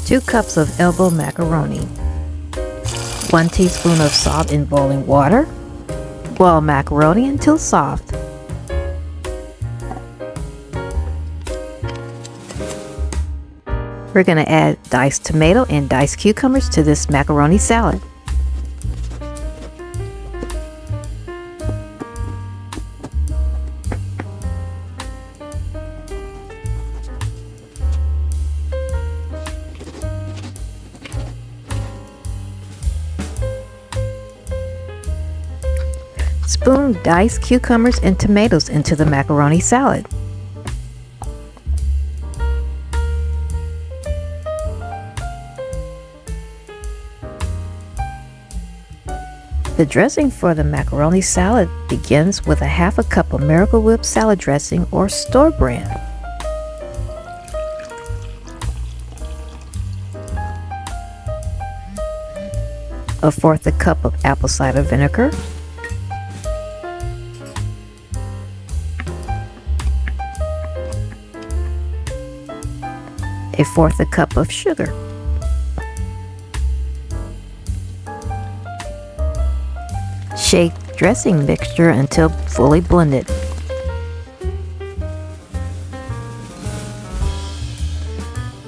2 cups of elbow macaroni, 1 teaspoon of salt in boiling water. Boil macaroni until soft. We're going to add diced tomato and diced cucumbers to this macaroni salad. Spoon diced cucumbers and tomatoes into the macaroni salad. The dressing for the macaroni salad begins with a half a cup of Miracle Whip salad dressing or store brand. A fourth a cup of apple cider vinegar. A fourth a cup of sugar. Shake dressing mixture until fully blended.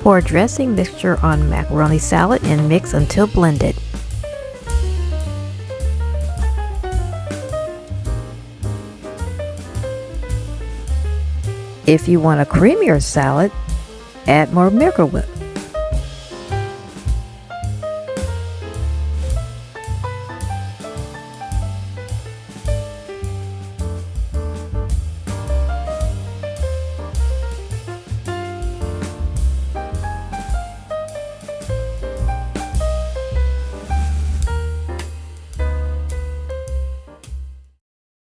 Pour dressing mixture on macaroni salad and mix until blended. If you want a creamier salad, add more Miracle Whip.